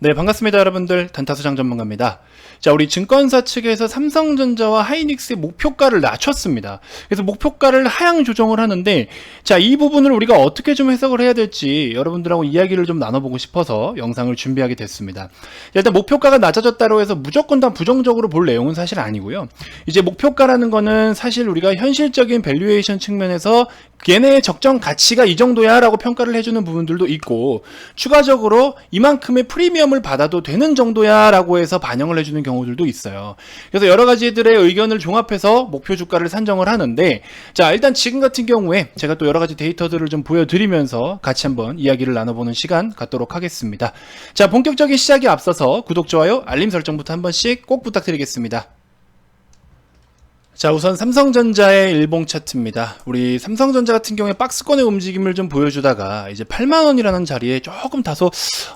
네, 반갑습니다, 여러분들. 단타수장 전문가입니다. 자, 우리 증권사 측에서 삼성전자와 하이닉스의 목표가를 낮췄습니다. 그래서 목표가를 하향 조정을 하는데, 자, 이 부분을 우리가 어떻게 좀 해석을 해야 될지 여러분들하고 이야기를 좀 나눠보고 싶어서 영상을 준비하게 됐습니다. 일단 목표가가 낮아졌다고 해서 무조건 다 부정적으로 볼 내용은 사실 아니고요. 이제 목표가라는 거는 사실 우리가 현실적인 밸류에이션 측면에서 얘네의 적정 가치가 이 정도야 라고 평가를 해주는 부분들도 있고, 추가적으로 이만큼의 프리미엄을 받아도 되는 정도야 라고 해서 반영을 해주는 경우들도 있어요. 그래서 여러 가지들의 의견을 종합해서 목표 주가를 산정을 하는데, 자, 일단 지금 같은 경우에 제가 또 여러 가지 데이터들을 좀 보여드리면서 같이 한번 이야기를 나눠보는 시간 갖도록 하겠습니다. 자, 본격적인 시작에 앞서서 구독, 좋아요, 알림 설정부터 한 번씩 꼭 부탁드리겠습니다. 자, 우선 삼성전자의 일봉 차트입니다. 우리 삼성전자 같은 경우에 박스권의 움직임을 좀 보여주다가 이제 8만원이라는 자리에 조금 다소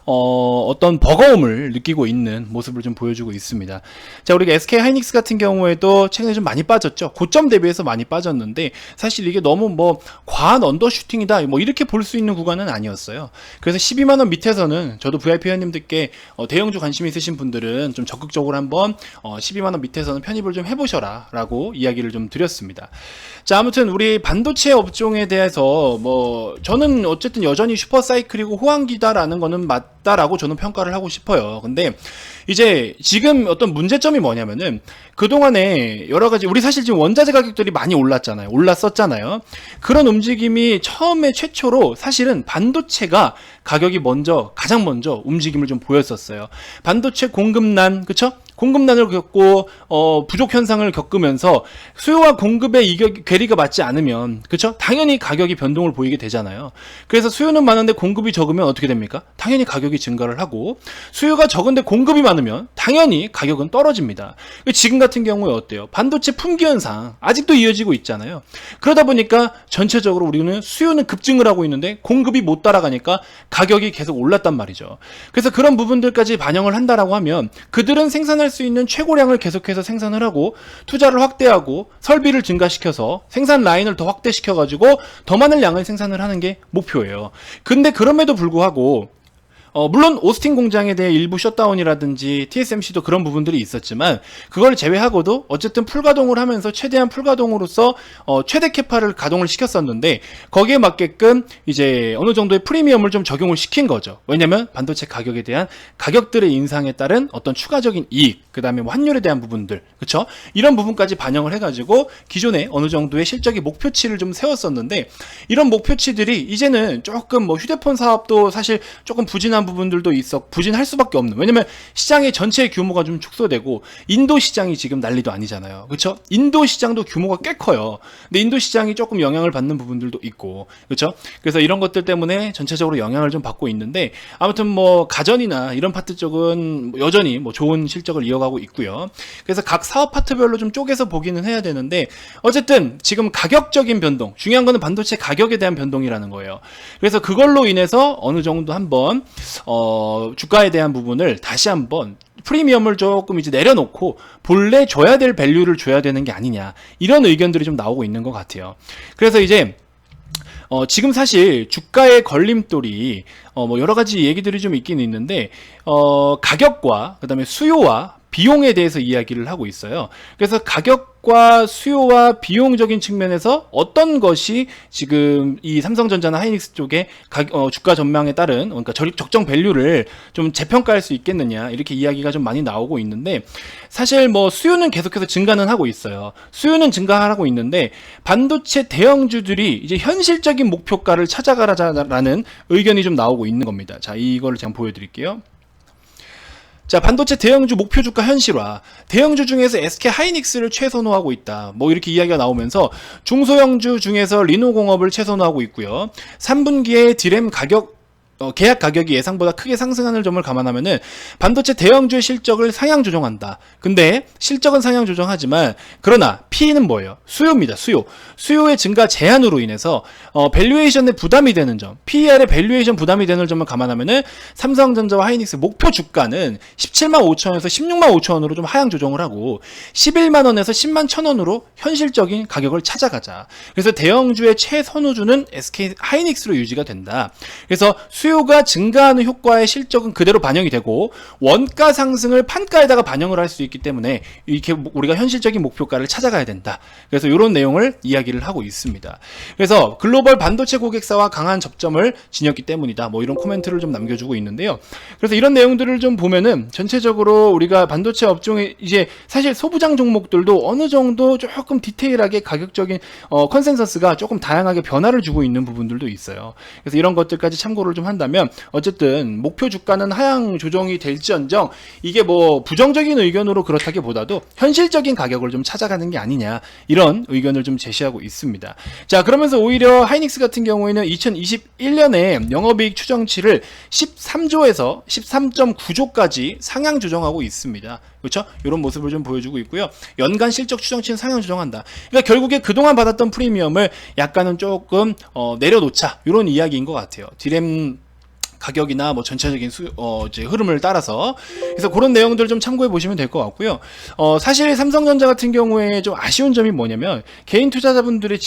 어떤 버거움을 느끼고 있는 모습을 좀 보여주고 있습니다. 자, 우리가 SK 하이닉스 같은 경우에도 최근에 좀 많이 빠졌죠. 고점 대비해서 많이 빠졌는데 사실 이게 너무 뭐 과한 언더슈팅이다 뭐 이렇게 볼 수 있는 구간은 아니었어요. 그래서 12만원 밑에서는 저도 VIP 회원님들께 대형주 관심 있으신 분들은 좀 적극적으로 한번 12만원 밑에서는 편입을 좀 해보셔라 라고 이야기를 좀 드렸습니다. 자, 아무튼 우리 반도체 업종에 대해서 뭐 저는 어쨌든 여전히 슈퍼사이클이고 호황기다라는 거는 맞다라고 저는 평가를 하고 싶어요. 근데 이제 지금 어떤 문제점이 뭐냐면은 그동안에 여러 가지 우리 사실 지금 원자재 가격들이 많이 올랐잖아요. 올랐었잖아요. 그런 움직임이 처음에 최초로 사실은 반도체가 가격이 가장 먼저 움직임을 좀 보였었어요. 반도체 공급난, 그쵸? 공급난을 겪고 부족 현상을 겪으면서 수요와 공급의 괴리가 맞지 않으면, 그쵸? 당연히 가격이 변동을 보이게 되잖아요. 그래서 수요는 많은데 공급이 적으면 어떻게 됩니까? 당연히 가격이 증가를 하고, 수요가 적은데 공급이 많으면 당연히 가격은 떨어집니다. 지금 같은 경우에 어때요? 반도체 품귀 현상 아직도 이어지고 있잖아요. 그러다 보니까 전체적으로 우리는 수요는 급증을 하고 있는데 공급이 못 따라가니까 가격이 계속 올랐단 말이죠. 그래서 그런 부분들까지 반영을 한다라고 하면 그들은 생산할 수 있는 최고량을 계속해서 생산을 하고 투자를 확대하고 설비를 증가시켜서 생산 라인을 더 확대시켜가지고 더 많은 양을 생산을 하는 게 목표예요. 근데 그럼에도 불구하고 물론 오스틴 공장에 대해 일부 셧다운이라든지 TSMC도 그런 부분들이 있었지만 그걸 제외하고도 어쨌든 풀가동을 하면서 최대한 풀가동으로서 최대 캐파를 가동을 시켰었는데 거기에 맞게끔 이제 어느 정도의 프리미엄을 좀 적용을 시킨 거죠. 왜냐면 반도체 가격에 대한 가격들의 인상에 따른 어떤 추가적인 이익, 그 다음에 뭐 환율에 대한 부분들, 그쵸? 이런 부분까지 반영을 해가지고 기존에 어느 정도의 실적의 목표치를 좀 세웠었는데 이런 목표치들이 이제는 조금 뭐 휴대폰 사업도 사실 조금 부진한 부분들도 부진할 수밖에 없는, 왜냐면 시장의 전체 규모가 좀 축소되고 인도 시장이 지금 난리도 아니잖아요. 그렇죠? 인도 시장도 규모가 꽤 커요. 근데 인도 시장이 조금 영향을 받는 부분들도 있고, 그렇죠? 그래서 이런 것들 때문에 전체적으로 영향을 좀 받고 있는데 아무튼 뭐 가전이나 이런 파트 쪽은 여전히 뭐 좋은 실적을 이어가고 있고요. 그래서 각 사업 파트별로 좀 쪼개서 보기는 해야 되는데 어쨌든 지금 가격적인 변동, 중요한 거는 반도체 가격에 대한 변동이라는 거예요. 그래서 그걸로 인해서 어느 정도 한번 주가에 대한 부분을 다시 한번 프리미엄을 조금 이제 내려놓고 본래 줘야 될 밸류를 줘야 되는 게 아니냐, 이런 의견들이 좀 나오고 있는 것 같아요. 그래서 이제 지금 사실 주가의 걸림돌이 뭐 여러 가지 얘기들이 좀 있긴 있는데 가격과 그다음에 수요와 비용에 대해서 이야기를 하고 있어요. 그래서 가격과 수요와 비용적인 측면에서 어떤 것이 지금 이 삼성전자나 하이닉스 쪽에 주가 전망에 따른, 그러니까 적정 밸류를 좀 재평가할 수 있겠느냐, 이렇게 이야기가 좀 많이 나오고 있는데 사실 뭐 수요는 계속해서 증가는 하고 있어요. 수요는 증가하고 있는데 반도체 대형주들이 이제 현실적인 목표가를 찾아가라는 의견이 좀 나오고 있는 겁니다. 자, 이거를 제가 보여드릴게요. 자, 반도체 대형주 목표 주가 현실화. 대형주 중에서 SK 하이닉스를 최선호하고 있다, 뭐 이렇게 이야기가 나오면서 중소형주 중에서 리노공업을 최선호하고 있고요. 3분기에 디램 가격 계약 가격이 예상보다 크게 상승하는 점을 감안하면은 반도체 대형주의 실적을 상향 조정한다. 근데 실적은 상향 조정하지만 그러나 P는 뭐예요? 수요입니다. 수요의 증가 제한으로 인해서 밸류에이션에 부담이 되는 점, PER의 밸류에이션 부담이 되는 점을 감안하면은 삼성전자와 하이닉스 목표 주가는 17만 5천원에서 16만 5천원으로 좀 하향 조정을 하고 11만 원에서 10만 1천원으로 현실적인 가격을 찾아가자. 그래서 대형주의 최선호주는 SK 하이닉스로 유지가 된다. 그래서 수요가 증가하는 효과의 실적은 그대로 반영이 되고 원가 상승을 판가에다가 반영을 할 수 있기 때문에 이렇게 우리가 현실적인 목표가를 찾아가야 된다. 그래서 이런 내용을 이야기를 하고 있습니다. 그래서 글로벌 반도체 고객사와 강한 접점을 지녔기 때문이다. 뭐 이런 코멘트를 좀 남겨주고 있는데요. 그래서 이런 내용들을 좀 보면은 전체적으로 우리가 반도체 업종에 이제 사실 소부장 종목들도 어느 정도 조금 디테일하게 가격적인 컨센서스가 조금 다양하게 변화를 주고 있는 부분들도 있어요. 그래서 이런 것들까지 참고를 좀 한다면 어쨌든 목표 주가는 하향 조정이 될지언정 이게 뭐 부정적인 의견으로 그렇다기보다도 현실적인 가격을 좀 찾아가는 게 아니냐 이런 의견을 좀 제시하고 있습니다. 자, 그러면서 오히려 하이닉스 같은 경우에는 2021년에 영업이익 추정치를 13조에서 13.9조까지 상향 조정하고 있습니다. 그렇죠? 이런 모습을 좀 보여주고 있고요. 연간 실적 추정치는 상향 조정한다. 그러니까 결국에 그동안 받았던 프리미엄을 약간은 조금 내려놓자 이런 이야기인 것 같아요. 디램 가격이나 뭐 전체적인 이제 흐름을 따라서. 그래서 그런 내용들 좀 참고해 보시면 될 것 같고요. 사실 삼성전자 같은 경우에 좀 아쉬운 점이 뭐냐면 개인 투자자분들의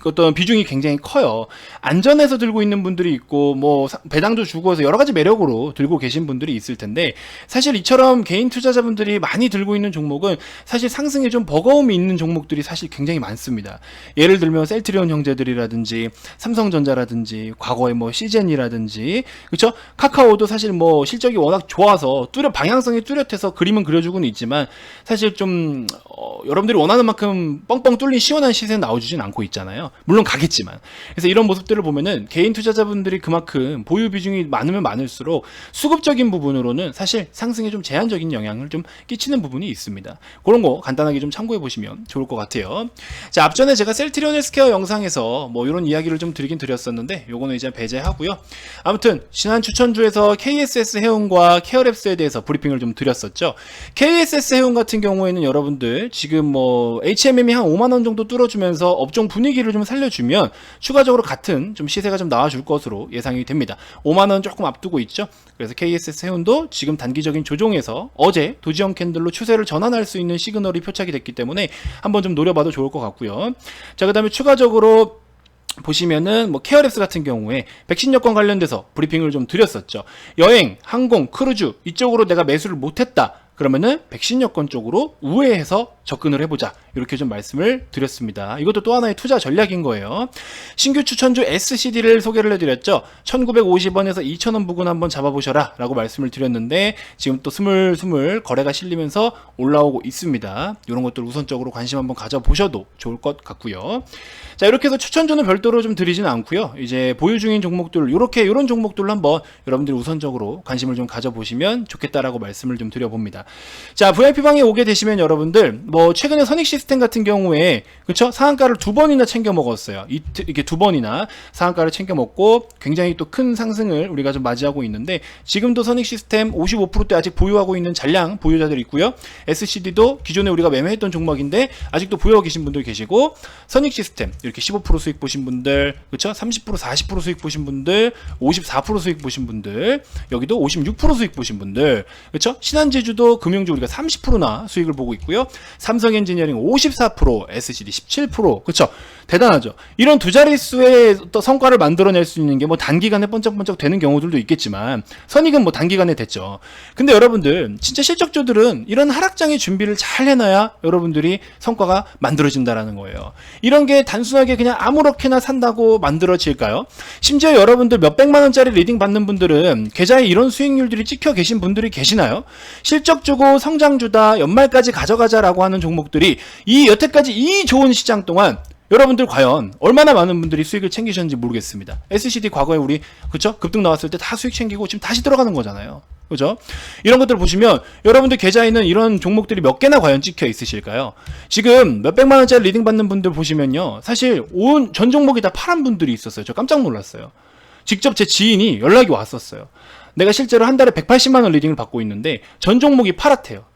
어떤 비중이 굉장히 커요. 안전해서 들고 있는 분들이 있고 뭐 배당도 주고 해서 여러 가지 매력으로 들고 계신 분들이 있을 텐데 사실 이처럼 개인 투자자분들이 많이 들고 있는 종목은 사실 상승에 좀 버거움이 있는 종목들이 사실 굉장히 많습니다. 예를 들면 셀트리온 형제들이라든지 삼성전자라든지 과거에 뭐 시젠이라든지 그렇죠? 카카오도 사실 뭐 실적이 워낙 좋아서 방향성이 뚜렷해서 그림은 그려주고는 있지만 사실 좀 여러분들이 원하는 만큼 뻥뻥 뚫린 시원한 시세는 나와주진 않고 있잖아요. 물론 가겠지만. 그래서 이런 모습들을 보면은 개인 투자자분들이 그만큼 보유 비중이 많으면 많을수록 수급적인 부분으로는 사실 상승에 좀 제한적인 영향을 좀 끼치는 부분이 있습니다. 그런 거 간단하게 좀 참고해 보시면 좋을 것 같아요. 자, 앞전에 제가 셀트리온 헬스케어 영상에서 뭐 이런 이야기를 좀 드렸었는데 요거는 이제 배제하고요. 아무튼 지난 추천주에서 KSS 해운과 케어랩스에 대해서 브리핑을 좀 드렸었죠. KSS 해운 같은 경우에는 여러분들 지금 뭐 HMM이 한 5만원 정도 뚫어주면서 업종 분위기를 좀 살려주면 추가적으로 같은 좀 시세가 좀 나와줄 것으로 예상이 됩니다. 5만원 조금 앞두고 있죠. 그래서 KSS 해운도 지금 단기적인 조정에서 어제 도지형 캔들로 추세를 전환할 수 있는 시그널이 표착이 됐기 때문에 한번 좀 노려봐도 좋을 것 같고요. 자, 그 다음에 추가적으로 보시면은 뭐 케어랩스 같은 경우에 백신 여권 관련돼서 브리핑을 좀 드렸었죠. 여행, 항공, 크루즈 이쪽으로 내가 매수를 못했다. 그러면은 백신 여권 쪽으로 우회해서 접근을 해보자. 이렇게 좀 말씀을 드렸습니다. 이것도 또 하나의 투자 전략인 거예요. 신규 추천주 SCD를 소개를 해드렸죠. 1950원에서 2000원 부근 한번 잡아보셔라 라고 말씀을 드렸는데 지금 또 스물스물 거래가 실리면서 올라오고 있습니다. 이런 것들 우선적으로 관심 한번 가져보셔도 좋을 것 같고요. 자, 이렇게 해서 추천주는 별도로 좀 드리지는 않고요. 이제 보유 중인 종목들 이런 종목들로 한번 여러분들이 우선적으로 관심을 좀 가져보시면 좋겠다라고 말씀을 좀 드려봅니다. 자, VIP방에 오게 되시면 여러분들 뭐 최근에 선익 시스템 같은 경우에 그쵸? 상한가를 2번이나 챙겨 먹었어요. 이렇게 2번이나 상한가를 챙겨 먹고 굉장히 또 큰 상승을 우리가 좀 맞이하고 있는데 지금도 선익 시스템 55%대 아직 보유하고 있는 잔량 보유자들이 있고요. SCD도 기존에 우리가 매매했던 종목인데 아직도 보유하고 계신 분들 계시고 선익 시스템 이렇게 15% 수익 보신 분들 그쵸? 30% 40% 수익 보신 분들 54% 수익 보신 분들 여기도 56% 수익 보신 분들 그쵸? 신한제주도 금융주 우리가 30%나 수익을 보고 있고요. 삼성엔지니어링 54%, SCD 17%, 그쵸? 대단하죠. 이런 두 자릿수의 또 성과를 만들어낼 수 있는 게 뭐 단기간에 번쩍번쩍 되는 경우들도 있겠지만 선익은 뭐 단기간에 됐죠. 근데 여러분들 진짜 실적주들은 이런 하락장의 준비를 잘 해놔야 여러분들이 성과가 만들어진다라는 거예요. 이런 게 단순하게 그냥 아무렇게나 산다고 만들어질까요? 심지어 여러분들 몇백만 원짜리 리딩 받는 분들은 계좌에 이런 수익률들이 찍혀 계신 분들이 계시나요? 실적주고 성장주다 연말까지 가져가자라고 하는 종목들이 여태까지 이 좋은 시장 동안 여러분들 과연 얼마나 많은 분들이 수익을 챙기셨는지 모르겠습니다. SCD 과거에 우리 그쵸? 급등 나왔을 때 다 수익 챙기고 지금 다시 들어가는 거잖아요. 그죠? 이런 것들 보시면 여러분들 계좌에 있는 이런 종목들이 몇 개나 과연 찍혀 있으실까요? 지금 몇백만 원짜리 리딩 받는 분들 보시면요. 사실 전 종목이 다 파란 분들이 있었어요. 저 깜짝 놀랐어요. 직접 제 지인이 연락이 왔었어요. 내가 실제로 한 달에 180만 원 리딩을 받고 있는데 전 종목이 파랗대요.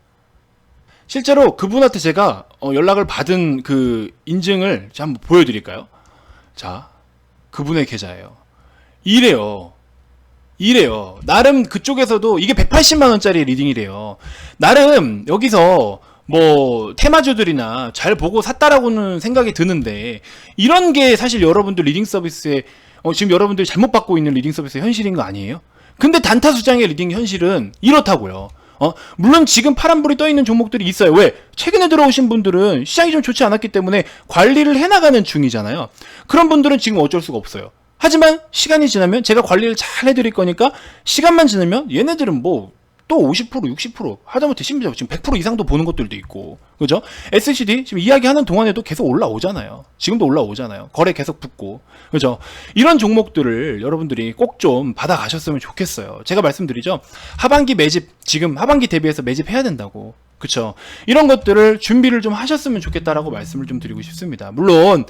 실제로 그분한테 제가 연락을 받은 그 인증을 제가 한번 보여드릴까요? 자, 그분의 계좌예요. 이래요. 나름 그쪽에서도 이게 180만 원짜리 리딩이래요. 나름 여기서 뭐 테마주들이나 잘 보고 샀다라고는 생각이 드는데 이런 게 사실 여러분들 리딩 서비스에 지금 여러분들이 잘못 받고 있는 리딩 서비스 현실인 거 아니에요? 근데 단타 수장의 리딩 현실은 이렇다고요. 물론 지금 파란불이 떠 있는 종목들이 있어요. 왜? 최근에 들어오신 분들은 시장이 좀 좋지 않았기 때문에 관리를 해나가는 중이잖아요. 그런 분들은 지금 어쩔 수가 없어요. 하지만 시간이 지나면 제가 관리를 잘 해드릴 거니까 시간만 지나면 얘네들은 뭐 또 50%, 60% 하다못해 심지어 지금 100% 이상도 보는 것들도 있고, 그죠? SCD 지금 이야기하는 동안에도 계속 올라오잖아요. 지금도 올라오잖아요. 거래 계속 붙고, 그죠? 이런 종목들을 여러분들이 꼭 좀 받아가셨으면 좋겠어요. 제가 말씀드리죠. 하반기 매집, 지금 하반기 대비해서 매집해야 된다고. 그쵸. 이런 것들을 준비를 좀 하셨으면 좋겠다라고 말씀을 좀 드리고 싶습니다. 물론,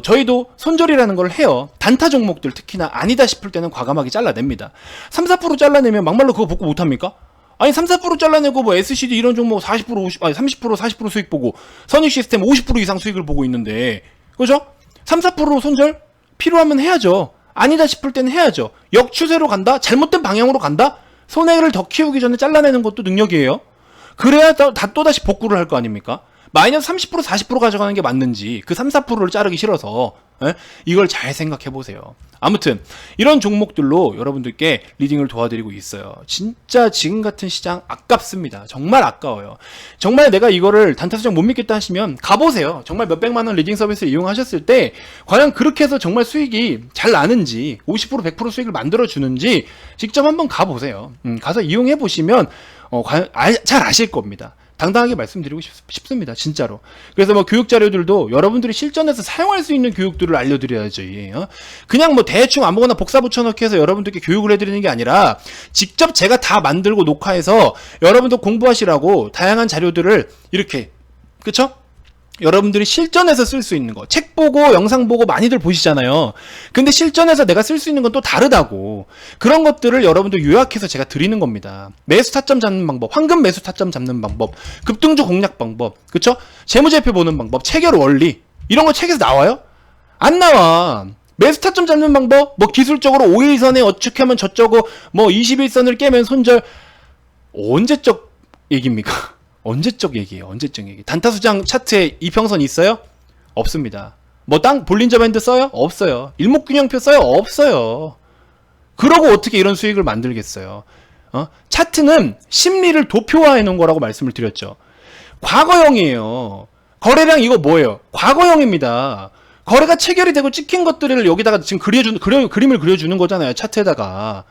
저희도 손절이라는 걸 해요. 단타 종목들 특히나 아니다 싶을 때는 과감하게 잘라냅니다. 3, 4% 잘라내면 막말로 그거 복구 못합니까? 아니 3, 4% 잘라내고 뭐 SCD 이런 종목 40% 50, 아니 30% 40% 수익 보고 선익 시스템 50% 이상 수익을 보고 있는데, 그죠? 3, 4% 손절 필요하면 해야죠. 아니다 싶을 때는 해야죠. 역추세로 간다? 잘못된 방향으로 간다? 손해를 더 키우기 전에 잘라내는 것도 능력이에요. 그래야 또다시 복구를 할 거 아닙니까? 마이너스 30% 40% 가져가는 게 맞는지 그 3, 4%를 자르기 싫어서 이걸 잘 생각해 보세요. 아무튼 이런 종목들로 여러분들께 리딩을 도와드리고 있어요. 진짜 지금 같은 시장 아깝습니다. 정말 아까워요. 정말 내가 이거를 단타 수정 못 믿겠다 하시면 가보세요. 정말 몇백만 원 리딩 서비스를 이용하셨을 때 과연 그렇게 해서 정말 수익이 잘 나는지 50% 100% 수익을 만들어 주는지 직접 한번 가보세요. 가서 이용해 보시면 과연 잘 아실 겁니다. 당당하게 말씀드리고 싶습니다. 진짜로. 그래서 뭐 교육 자료들도 여러분들이 실전에서 사용할 수 있는 교육들을 알려드려야죠. 그냥 뭐 대충 아무거나 복사 붙여넣기 해서 여러분들께 교육을 해드리는 게 아니라 직접 제가 다 만들고 녹화해서 여러분들 공부하시라고 다양한 자료들을 이렇게, 그쵸? 여러분들이 실전에서 쓸 수 있는 거, 책 보고 영상 보고 많이들 보시잖아요. 근데 실전에서 내가 쓸 수 있는 건 또 다르다고. 그런 것들을 여러분들 요약해서 제가 드리는 겁니다. 매수 타점 잡는 방법, 황금 매수 타점 잡는 방법, 급등주 공략 방법, 그쵸? 재무제표 보는 방법, 체결 원리, 이런 거 책에서 나와요? 안 나와. 매수 타점 잡는 방법, 뭐 기술적으로 5일선에 어떻게 하면 저쩌고, 뭐 21선을 깨면 손절. 언제적 얘기입니까? 언제적 얘기예요. 언제적 얘기. 단타수장 차트에 이평선 있어요? 없습니다. 뭐 볼린저 밴드 써요? 없어요. 일목균형표 써요? 없어요. 그러고 어떻게 이런 수익을 만들겠어요? 차트는 심리를 도표화해 놓은 거라고 말씀을 드렸죠. 과거형이에요. 거래량 이거 뭐예요? 과거형입니다. 거래가 체결이 되고 찍힌 것들을 여기다가 지금 그림을 그려주는 거잖아요. 차트에다가.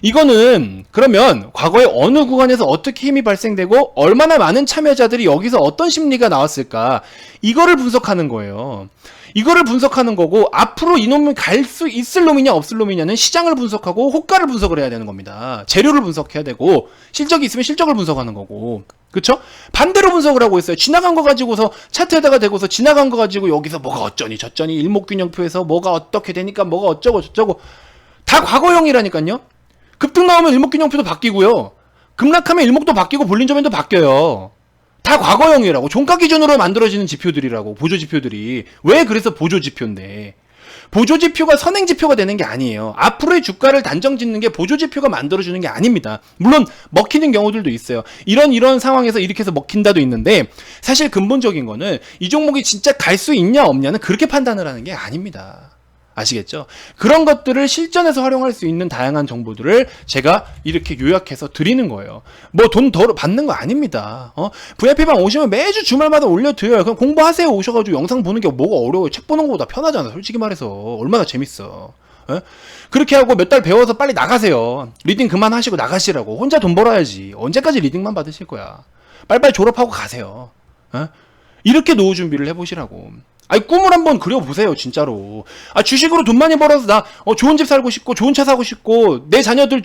이거는 그러면 과거에 어느 구간에서 어떻게 힘이 발생되고 얼마나 많은 참여자들이 여기서 어떤 심리가 나왔을까, 이거를 분석하는 거예요. 이거를 분석하는 거고, 앞으로 이놈이 갈 수 있을 놈이냐 없을 놈이냐는 시장을 분석하고 호가를 분석을 해야 되는 겁니다. 재료를 분석해야 되고, 실적이 있으면 실적을 분석하는 거고, 그쵸? 반대로 분석을 하고 있어요. 지나간 거 가지고서 차트에다가 대고서 지나간 거 가지고 여기서 뭐가 어쩌니 저쩌니 일목균형표에서 뭐가 어떻게 되니까 뭐가 어쩌고 저쩌고, 다 과거형이라니까요. 급등 나오면 일목균형표도 바뀌고요. 급락하면 일목도 바뀌고 볼린저 밴도 바뀌어요. 다 과거형이라고. 종가 기준으로 만들어지는 지표들이라고. 보조지표들이. 왜 그래서 보조지표인데. 보조지표가 선행지표가 되는 게 아니에요. 앞으로의 주가를 단정짓는 게 보조지표가 만들어주는 게 아닙니다. 물론 먹히는 경우들도 있어요. 이런 상황에서 이렇게 해서 먹힌다도 있는데, 사실 근본적인 거는 이 종목이 진짜 갈 수 있냐 없냐는 그렇게 판단을 하는 게 아닙니다. 아시겠죠? 그런 것들을 실전에서 활용할 수 있는 다양한 정보들을 제가 이렇게 요약해서 드리는 거예요. 뭐 돈 더 받는 거 아닙니다. VIP방 오시면 매주 주말마다 올려드려요. 그럼 공부하세요. 오셔가지고 영상 보는 게 뭐가 어려워요. 책 보는 거보다 편하잖아. 솔직히 말해서. 얼마나 재밌어. 그렇게 하고 몇 달 배워서 빨리 나가세요. 리딩 그만하시고 나가시라고. 혼자 돈 벌어야지. 언제까지 리딩만 받으실 거야. 빨리빨리 졸업하고 가세요. 이렇게 노후 준비를 해보시라고. 아니, 꿈을 한번 그려보세요, 진짜로. 주식으로 돈 많이 벌어서 나, 좋은 집 살고 싶고, 좋은 차 사고 싶고, 내 자녀들,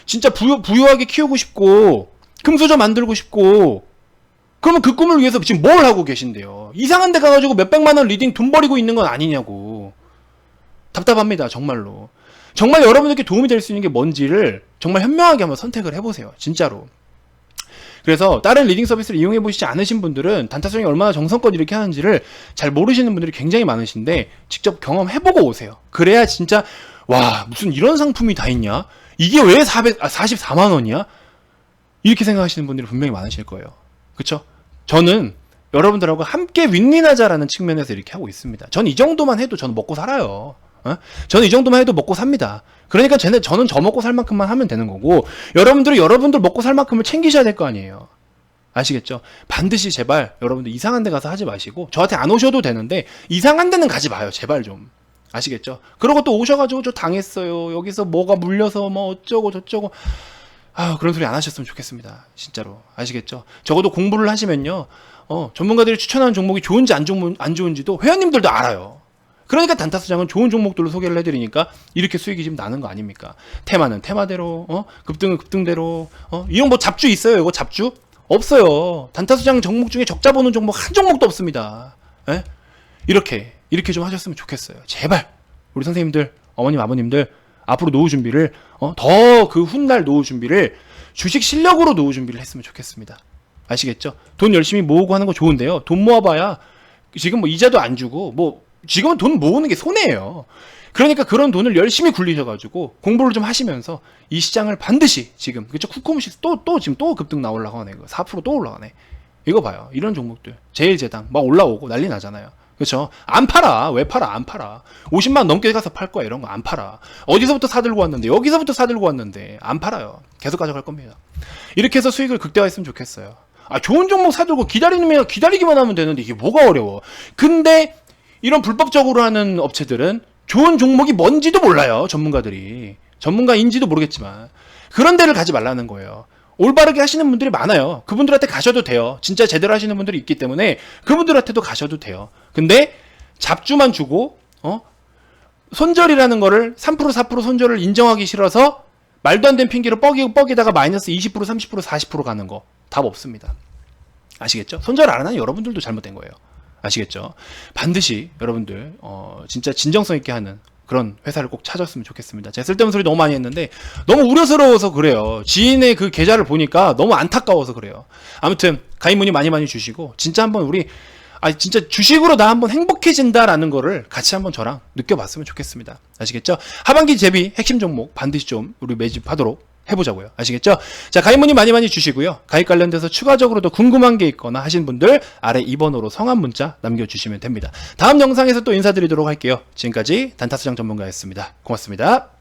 진짜 부유하게 키우고 싶고, 금수저 만들고 싶고, 그러면 그 꿈을 위해서 지금 뭘 하고 계신데요? 이상한 데 가가지고 몇백만원 리딩 돈 버리고 있는 건 아니냐고. 답답합니다, 정말로. 정말 여러분들께 도움이 될 수 있는 게 뭔지를 정말 현명하게 한번 선택을 해보세요, 진짜로. 그래서 다른 리딩 서비스를 이용해 보시지 않으신 분들은 단타수정이 얼마나 정성껏 이렇게 하는지를 잘 모르시는 분들이 굉장히 많으신데, 직접 경험해보고 오세요. 그래야 진짜 와, 무슨 이런 상품이 다 있냐? 이게 왜 44만 원이야? 이렇게 생각하시는 분들이 분명히 많으실 거예요. 그쵸? 저는 여러분들하고 함께 윈윈하자라는 측면에서 이렇게 하고 있습니다. 전 이 정도만 해도 저는 먹고 살아요. 저는 이 정도만 해도 먹고 삽니다. 그러니까 저는 저 먹고 살 만큼만 하면 되는 거고, 여러분들은 여러분들 먹고 살 만큼을 챙기셔야 될 거 아니에요. 아시겠죠? 반드시 제발 여러분들 이상한 데 가서 하지 마시고, 저한테 안 오셔도 되는데 이상한 데는 가지 마요. 제발 좀. 아시겠죠? 그러고 또 오셔가지고 저 당했어요, 여기서 뭐가 물려서 뭐 어쩌고 저쩌고, 그런 소리 안 하셨으면 좋겠습니다. 진짜로. 아시겠죠? 적어도 공부를 하시면요, 전문가들이 추천하는 종목이 좋은지 안 좋은지도 회원님들도 알아요. 그러니까 단타수장은 좋은 종목들로 소개를 해드리니까 이렇게 수익이 지금 나는 거 아닙니까? 테마는 테마대로, 급등은 급등대로, 이런 뭐 잡주 있어요? 이거 잡주? 없어요. 단타수장 종목 중에 적자 보는 종목 한 종목도 없습니다. 예? 이렇게 좀 하셨으면 좋겠어요. 제발 우리 선생님들, 어머님, 아버님들 앞으로 노후 준비를, 더 그 훗날 노후 준비를 주식 실력으로 노후 준비를 했으면 좋겠습니다. 아시겠죠? 돈 열심히 모으고 하는 거 좋은데요, 돈 모아봐야 지금 뭐 이자도 안 주고, 뭐 지금은 돈 모으는 게 손해예요. 그러니까 그런 돈을 열심히 굴리셔가지고 공부를 좀 하시면서 이 시장을 반드시, 지금 그쵸, 쿠쿠무식 지금 또 급등 나오려고 하네. 4% 또 올라가네. 이거 봐요. 이런 종목들 제일제당 막 올라오고 난리 나잖아요. 그렇죠? 안 팔아. 왜 팔아? 안 팔아. 50만 원 넘게 가서 팔 거야. 이런 거 안 팔아. 어디서부터 사들고 왔는데, 여기서부터 사들고 왔는데 안 팔아요. 계속 가져갈 겁니다. 이렇게 해서 수익을 극대화했으면 좋겠어요. 좋은 종목 사들고 기다리기만 하면 되는데 이게 뭐가 어려워. 근데 이런 불법적으로 하는 업체들은 좋은 종목이 뭔지도 몰라요. 전문가인지도 모르겠지만 그런 데를 가지 말라는 거예요. 올바르게 하시는 분들이 많아요. 그분들한테 가셔도 돼요. 진짜 제대로 하시는 분들이 있기 때문에 그분들한테도 가셔도 돼요. 근데 잡주만 주고, 손절이라는 거를 3% 4% 손절을 인정하기 싫어서 말도 안 되는 핑계로 뻑이다가 마이너스 20% 30% 40% 가는 거 답 없습니다. 아시겠죠? 손절 안 하는 여러분들도 잘못된 거예요. 아시겠죠? 반드시 여러분들 진짜 진정성 있게 하는 그런 회사를 꼭 찾았으면 좋겠습니다. 제가 쓸데없는 소리 너무 많이 했는데 너무 우려스러워서 그래요. 지인의 그 계좌를 보니까 너무 안타까워서 그래요. 아무튼 가입 문의 많이 주시고, 진짜 한번 우리 진짜 주식으로 나 한번 행복해진다라는 거를 같이 한번 저랑 느껴봤으면 좋겠습니다. 아시겠죠? 하반기 대비 핵심 종목 반드시 좀 우리 매집하도록 해보자고요. 아시겠죠? 자, 가입 문의 많이 주시고요. 가입 관련돼서 추가적으로 더 궁금한 게 있거나 하신 분들 아래 2번으로 성함 문자 남겨주시면 됩니다. 다음 영상에서 또 인사드리도록 할게요. 지금까지 단타수장 전문가였습니다. 고맙습니다.